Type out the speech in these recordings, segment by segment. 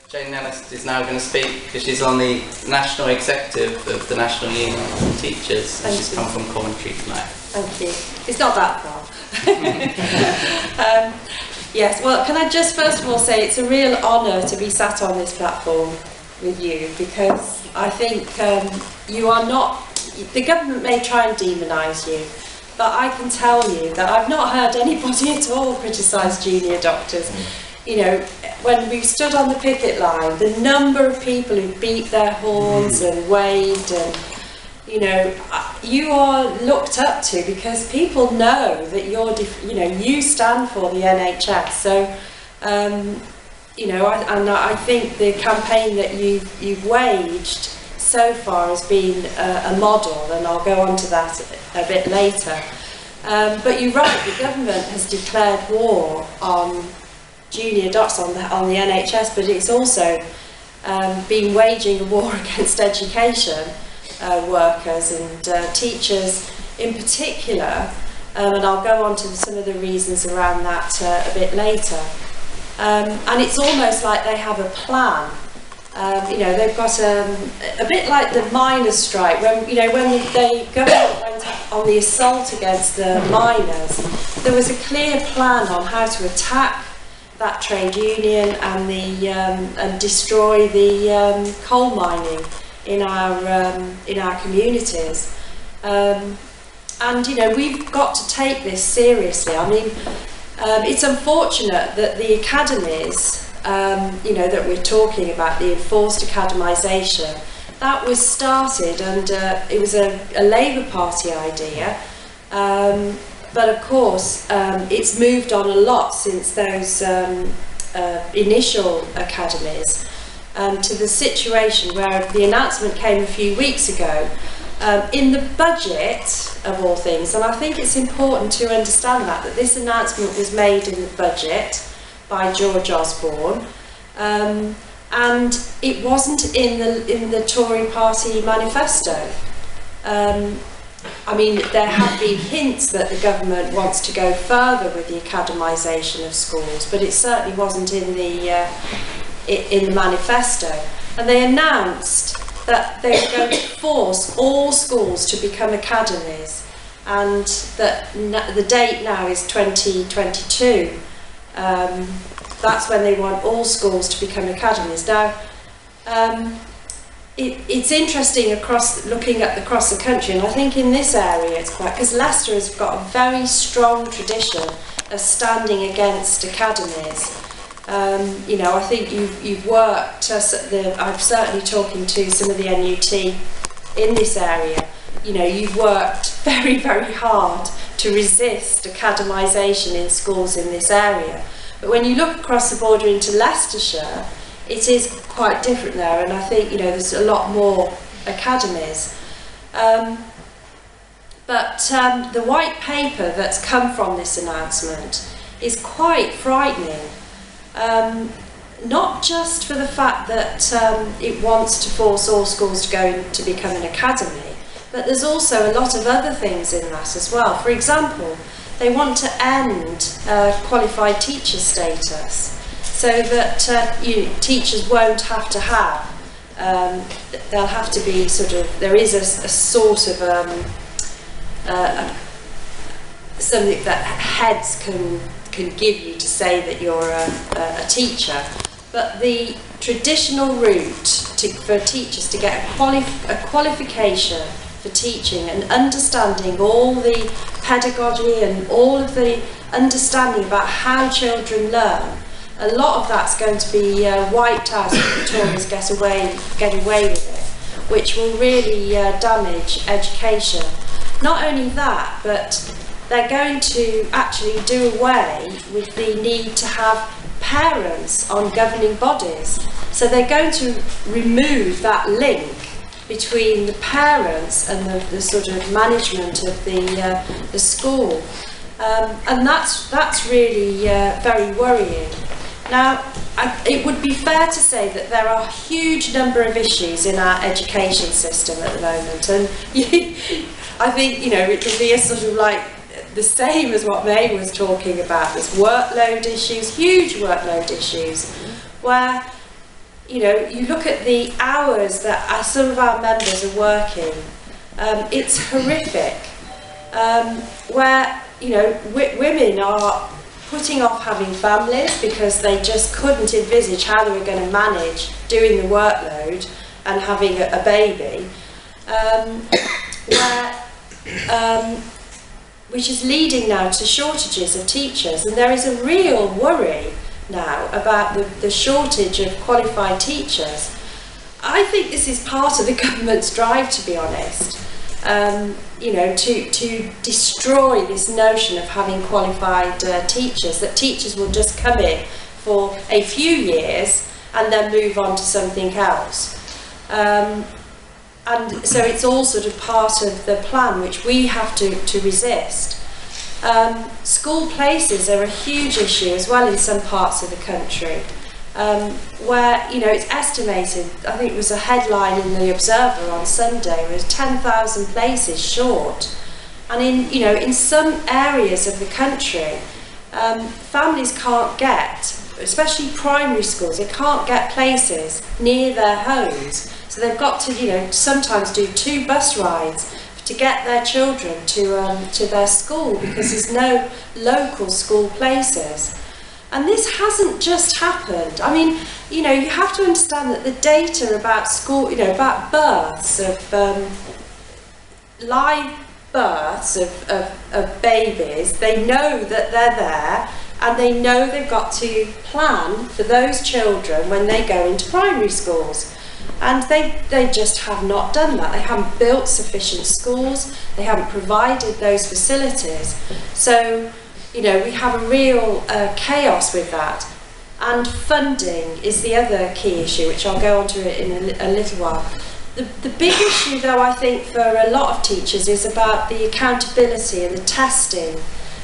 Jane Nellist is now going to speak because she's on the national executive of the National Union of Teachers, and she's come from Coventry tonight. Thank you. It's not that far. Yes, well, can I just first of all say it's a real honour to be sat on this platform with you, because I think you are not, the government may try and demonise you, but I can tell you that I've not heard anybody at all criticise junior doctors. You know, when we stood on the picket line, the number of people who beat their horns and waved, and you know, you are looked up to because people know that you're, you know, you stand for the NHS. So, you know, I think the campaign that you've waged so far has been a model, and I'll go on to that a bit later. But you're right, the government has declared war on junior docs on the NHS, but it's also been waging a war against education workers and teachers in particular, and I'll go on to some of the reasons around that a bit later. And it's almost like they have a plan. You know, they've got a bit like the miners' strike, when, you know, when the government went on the assault against the miners, there was a clear plan on how to attack that trade union and the and destroy the coal mining in our communities. And you know, we've got to take this seriously. I mean, it's unfortunate that the academies, you know, that we're talking about, the enforced academisation, that was started under, it was a Labour Party idea. But of course, it's moved on a lot since those initial academies, to the situation where the announcement came a few weeks ago in the budget of all things. And I think it's important to understand that this announcement was made in the budget by George Osborne, and it wasn't in the Tory party manifesto. I mean, there have been hints that the government wants to go further with the academisation of schools, but it certainly wasn't in the manifesto. And they announced that they were going to force all schools to become academies, and that the date now is 2022. That's when they want all schools to become academies. Now, it's interesting looking across the country, and I think in this area it's quite, because Leicester has got a very strong tradition of standing against academies. You know, I think you've worked, I'm certainly talking to some of the NUT in this area, you know, you've worked very, very hard to resist academisation in schools in this area. But when you look across the border into Leicestershire, it is quite different there, and I think, you know, there's a lot more academies. But the white paper that's come from this announcement is quite frightening. Not just for the fact that it wants to force all schools to go to become an academy, but there's also a lot of other things in that as well. For example, they want to end qualified teacher status, so that teachers won't have to have, they'll have to be sort of, there is a sort of something that heads can give you to say that you're a teacher. But the traditional route for teachers to get a qualification for teaching and understanding all the pedagogy and all of the understanding about how children learn, a lot of that's going to be wiped out if the Tories get away with it, which will really damage education. Not only that, but they're going to actually do away with the need to have parents on governing bodies. So they're going to remove that link between the parents and the sort of management of the school. And that's really very worrying. Now, it would be fair to say that there are a huge number of issues in our education system at the moment, and I think, you know, it could be a sort of like the same as what May was talking about. There's workload issues, huge workload issues, where you know, you look at the hours that some of our members are working, it's horrific, where, you know, women are putting off having families because they just couldn't envisage how they were going to manage doing the workload and having a baby, which is leading now to shortages of teachers. And there is a real worry now about the shortage of qualified teachers. I think this is part of the government's drive, to be honest, you know, to destroy this notion of having qualified teachers, that teachers will just come in for a few years and then move on to something else. And so it's all sort of part of the plan which we have to resist. School places are a huge issue as well in some parts of the country, where, you know, it's estimated, I think it was a headline in the Observer on Sunday, was 10,000 places short. And in, you know, in some areas of the country, families can't get, especially primary schools, they can't get places near their homes. So they've got to, you know, sometimes do 2 bus rides to get their children to their school because there's no local school places. And this hasn't just happened. I mean, you know, you have to understand that the data about school, you know, about births of live births of babies, they know that they're there, and they know they've got to plan for those children when they go into primary schools. And they just have not done that. They haven't built sufficient schools, they haven't provided those facilities. So, you know, we have a real chaos with that. And funding is the other key issue, which I'll go on to in a little while. The big issue, though, I think for a lot of teachers is about the accountability and the testing.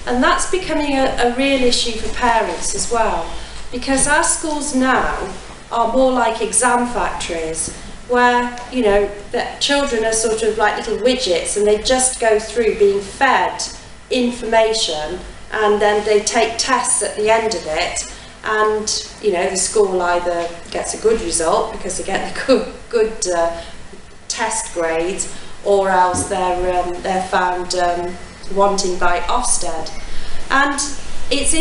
And that's becoming a real issue for parents as well, because our schools now are more like exam factories, where, you know, the children are sort of like little widgets and they just go through being fed information, and then they take tests at the end of it, and, you know, the school either gets a good result because they get the good test grades, or else they're found wanting by Ofsted. And it's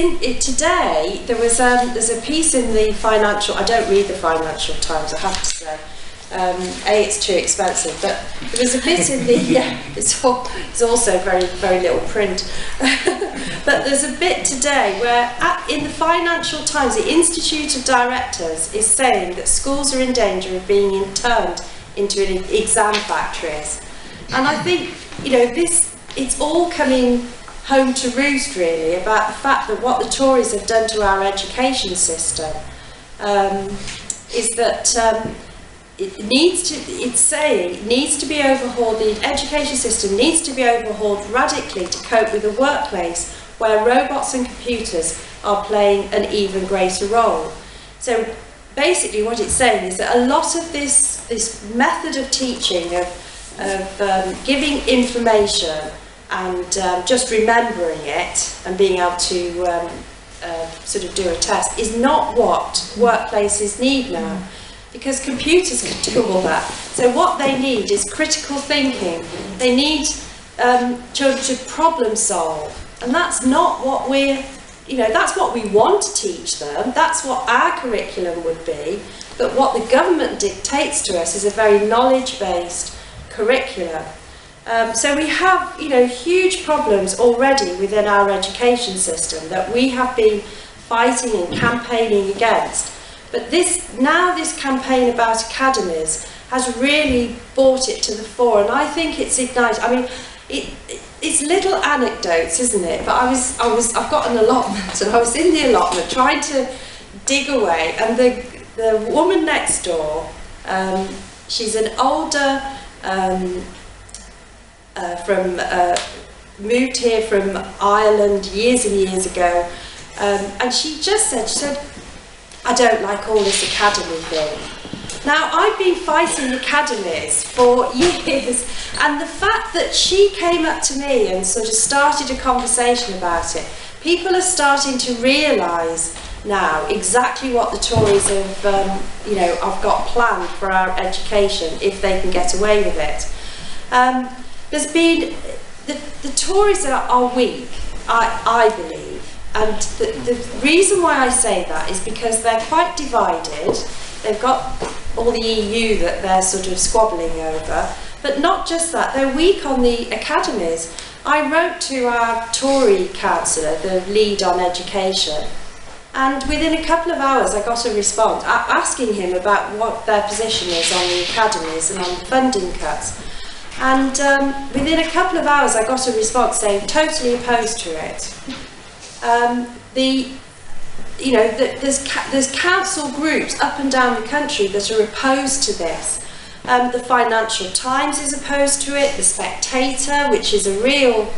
today there's a piece in the Financial, I don't read the Financial Times, I have to say. A, it's too expensive, but there's a bit in the, yeah, it's also very, very little print. But there's a bit today where in the Financial Times, the Institute of Directors is saying that schools are in danger of being turned into exam factories. And I think, you know, it's all coming home to roost, really, about the fact that what the Tories have done to our education system is that it needs to be overhauled. The education system needs to be overhauled radically to cope with a workplace where robots and computers are playing an even greater role. So basically what it's saying is that a lot of this method of teaching, of giving information and just remembering it and being able to sort of do a test, is not what workplaces need now, because computers can do all that. So what they need is critical thinking. They need children to problem solve, and that's not what that's what we want to teach them. That's what our curriculum would be. But what the government dictates to us is a very knowledge-based curriculum. So we have, huge problems already within our education system that we have been fighting and campaigning against. But this campaign about academies has really brought it to the fore, and I think it's ignited. I mean, it's little anecdotes, isn't it? But I've got an allotment, and I was in the allotment trying to dig away, and the woman next door, she's an older, moved here from Ireland years and years ago, and she said, I don't like all this academy thing. Now, I've been fighting academies for years, and the fact that she came up to me and sort of started a conversation about it, people are starting to realise now exactly what the Tories have, you know, have got planned for our education if they can get away with it. There's been the Tories are weak, I believe, and the reason why I say that is because they're quite divided. They've got all the EU that they're sort of squabbling over, but not just that, they're weak on the academies. I wrote to our Tory councillor, the lead on education, and within a couple of hours I got a response asking him about what their position is on the academies and on the funding cuts. And within a couple of hours I got a response saying totally opposed to it. You know, there's council groups up and down the country that are opposed to this. The Financial Times is opposed to it, The Spectator, which is a real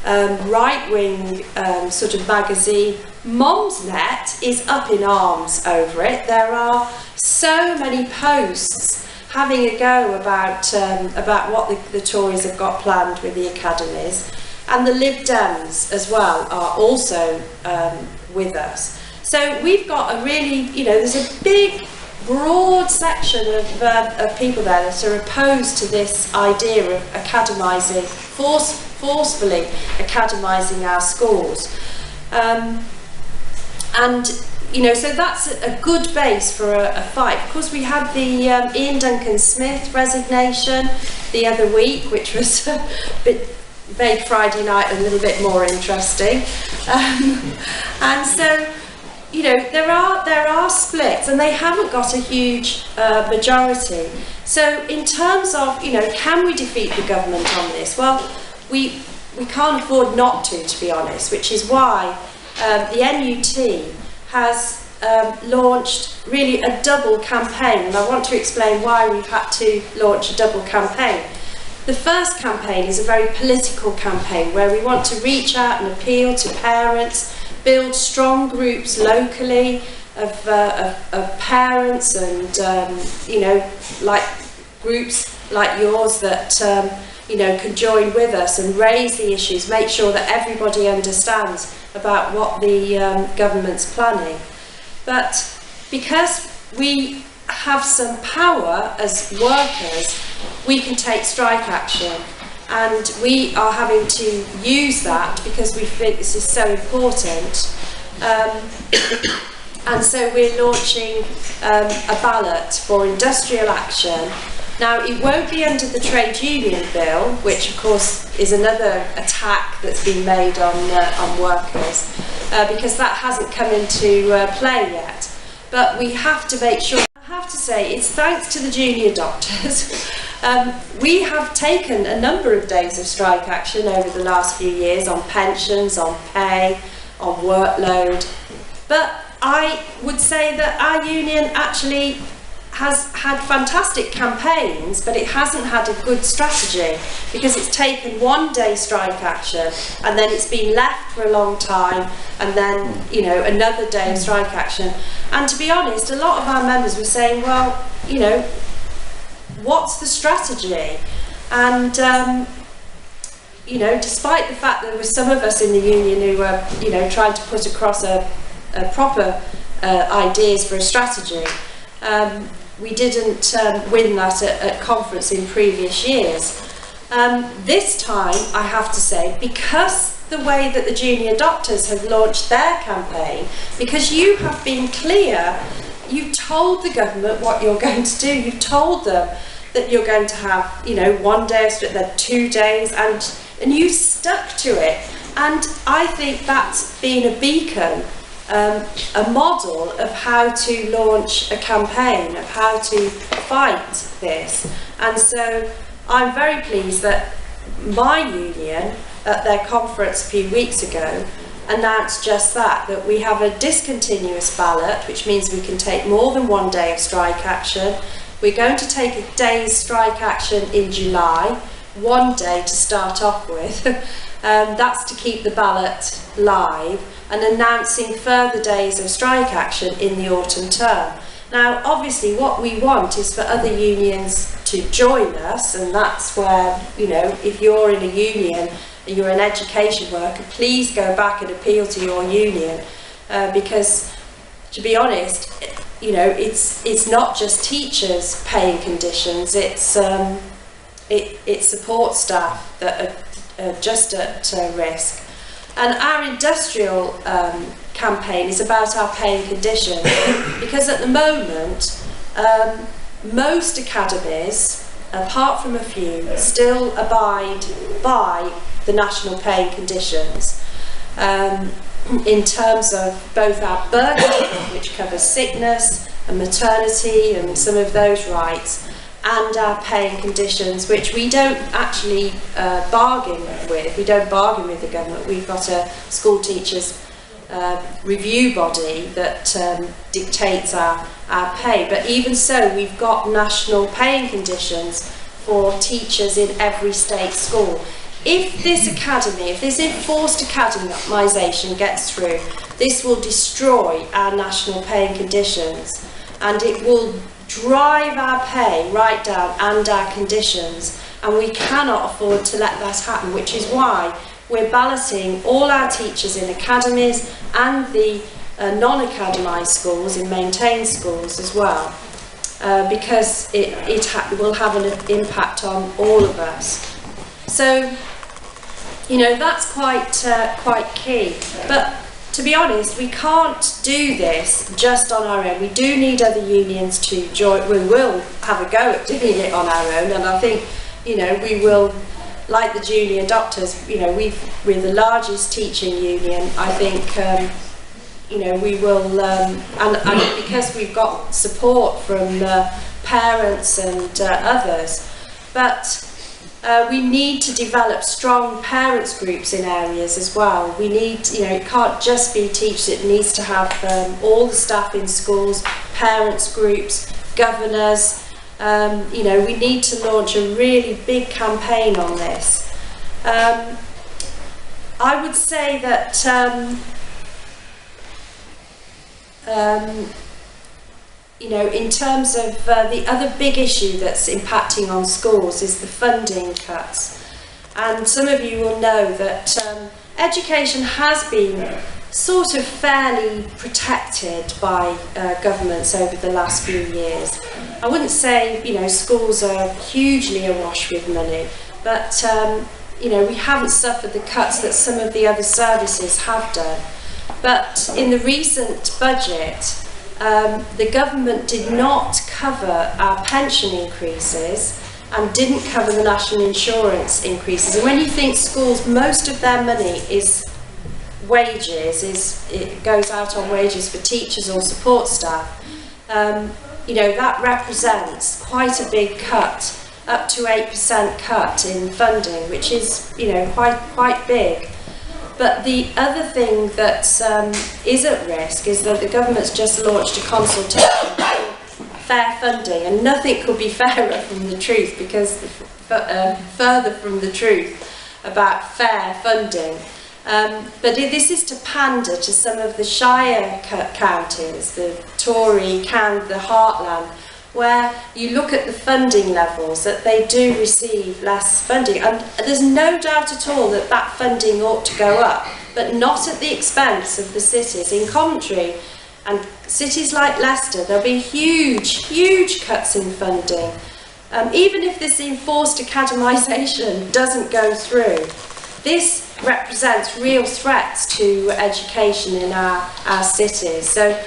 right-wing sort of magazine. Mumsnet is up in arms over it. There are so many posts having a go about what the Tories have got planned with the academies. And the Lib Dems as well are also with us. So we've got a really, you know, there's a big, broad section of people there that are opposed to this idea of academising, forcefully academising our schools. And, you know, so that's a good base for a fight. Of course, we had the Ian Duncan-Smith resignation the other week, which was a bit, made Friday night a little bit more interesting. And so, you know, there are splits, and they haven't got a huge majority. So in terms of, you know, can we defeat the government on this? Well, we can't afford not to be honest, which is why the NUT has launched really a double campaign, and I want to explain why we've had to launch a double campaign. The first campaign is a very political campaign where we want to reach out and appeal to parents, build strong groups locally of parents and you know, like groups like yours that you know, can join with us and raise the issues, make sure that everybody understands about what the government's planning. But because we have some power as workers, we can take strike action, and we are having to use that because we think this is so important. And so we're launching a ballot for industrial action. Now, it won't be under the trade union bill, which of course is another attack that's been made on workers, because that hasn't come into play yet. But we have to make sure, I have to say, it's thanks to the junior doctors. We have taken a number of days of strike action over the last few years on pensions, on pay, on workload. But I would say that our union actually has had fantastic campaigns, but it hasn't had a good strategy, because it's taken one day strike action and then it's been left for a long time, and then, you know, another day of strike action. And to be honest, a lot of our members were saying, well, you know, what's the strategy? And you know, despite the fact that there were some of us in the union who were, you know, trying to put across a proper ideas for a strategy, we didn't win that at conference in previous years. This time, I have to say, because the way that the junior doctors have launched their campaign, because you have been clear, you've told the government what you're going to do, you've told them that you're going to have, you know, 1 day, then 2 days, and you stuck to it. And I think that's been a beacon, a model of how to launch a campaign, of how to fight this. And so I'm very pleased that my union, at their conference a few weeks ago, announced just that we have a discontinuous ballot, which means we can take more than 1 day of strike action. We're going to take a day's strike action in July, 1 day to start off with. That's to keep the ballot live, and announcing further days of strike action in the autumn term. Now, obviously, what we want is for other unions to join us, and that's where, you know, if you're in a union, you're an education worker, please go back and appeal to your union, because to be honest, you know, it's not just teachers' pay and conditions. It's support staff that are just at risk. And our industrial campaign is about our pay and conditions, because at the moment, most academies, apart from a few, still abide by the national pay and conditions. In terms of both our birth, which covers sickness and maternity and some of those rights, and our pay and conditions, which we don't actually bargain with. We don't bargain with the government. We've got a school teachers review body that dictates our pay. But even so, we've got national pay and conditions for teachers in every state school. If this academy, if this enforced academisation gets through, this will destroy our national pay and conditions, and it will drive our pay right down and our conditions, and we cannot afford to let that happen, which is why we're balloting all our teachers in academies and the non-academised schools, in maintained schools as well, because it will have an impact on all of us. So, you know, that's quite key. But to be honest, we can't do this just on our own. We do need other unions to join. We will have a go at doing it on our own, and I think, you know, we will, like the junior doctors, you know, we're the largest teaching union. I think, you know, we will, and because we've got support from parents and others, but we need to develop strong parents groups in areas as well. We need, you know, it can't just be teachers, it needs to have all the staff in schools, parents groups, governors. You know, we need to launch a really big campaign on this. I would say that you know, in terms of the other big issue that's impacting on schools is the funding cuts. And some of you will know that education has been sort of fairly protected by governments over the last few years. I wouldn't say, you know, schools are hugely awash with money, but you know, we haven't suffered the cuts that some of the other services have done. But in the recent budget, the government did not cover our pension increases and didn't cover the national insurance increases. And when you think schools, most of their money is wages, it goes out on wages for teachers or support staff. You know, that represents quite a big cut, up to 8% cut in funding, which is, you know, quite big. But the other thing that is at risk is that the government's just launched a consultation on fair funding, and nothing could be fairer from the truth, because further from the truth about fair funding. But this is to pander to some of the shire counties, the Tory, the Heartland, where you look at the funding levels, that they do receive less funding. And there's no doubt at all that that funding ought to go up, but not at the expense of the cities. In Coventry and cities like Leicester, there'll be huge cuts in funding. Even if this enforced academisation doesn't go through, this represents real threats to education in our cities. So,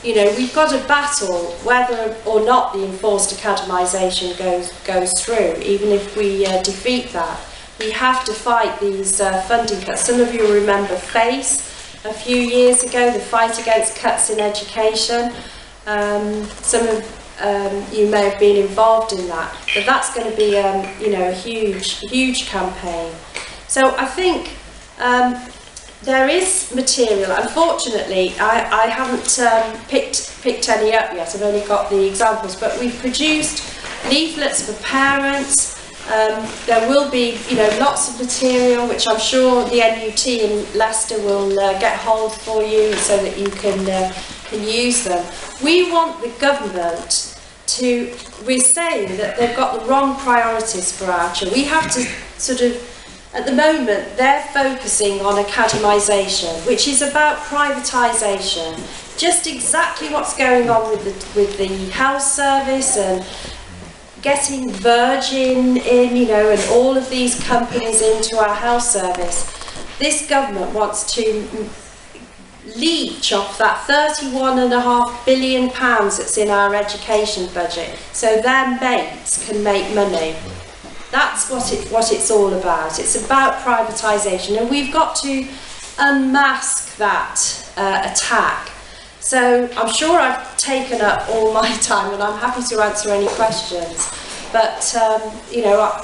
you know, we've got a battle whether or not the enforced academisation goes through. Even if we defeat that, we have to fight these funding cuts. Some of you remember FACE a few years ago, the fight against cuts in education. Some of you may have been involved in that, but that's going to be you know, a huge campaign. So I think there is material. Unfortunately, I haven't picked any up yet. I've only got the examples, but we've produced leaflets for parents. There will be, you know, lots of material which I'm sure the NUT in Leicester will get hold for you so that you can use them. We want the government to. We're saying that they've got the wrong priorities for our children. We have to sort of. At the moment, they're focusing on academisation, which is about privatisation. just exactly what's going on with the health service and getting Virgin in, you know, and all of these companies into our health service. This government wants to leech off that £31.5 billion that's in our education budget, so their mates can make money. That's what it's all about. It's about privatisation, and we've got to unmask that attack. So I'm sure I've taken up all my time, and I'm happy to answer any questions. But you know,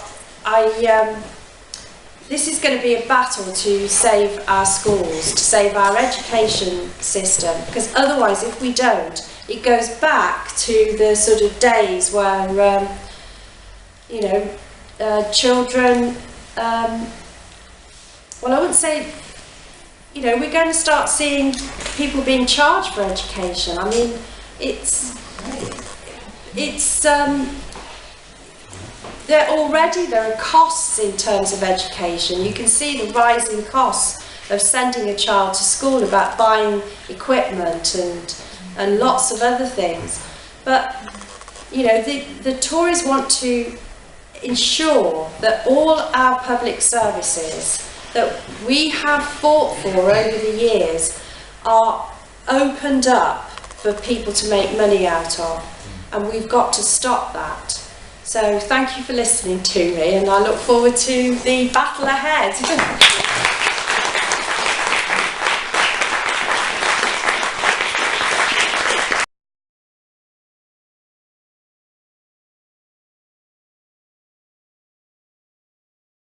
this is going to be a battle to save our schools, to save our education system, because otherwise, if we don't, it goes back to the sort of days where, you know, children, well, I wouldn't say, you know, we're going to start seeing people being charged for education. I mean, there are costs in terms of education. You can see the rising costs of sending a child to school, about buying equipment and lots of other things. But, you know, the Tories want to ensure that all our public services that we have fought for over the years are opened up for people to make money out of, and we've got to stop that. So thank you for listening to me, and I look forward to the battle ahead.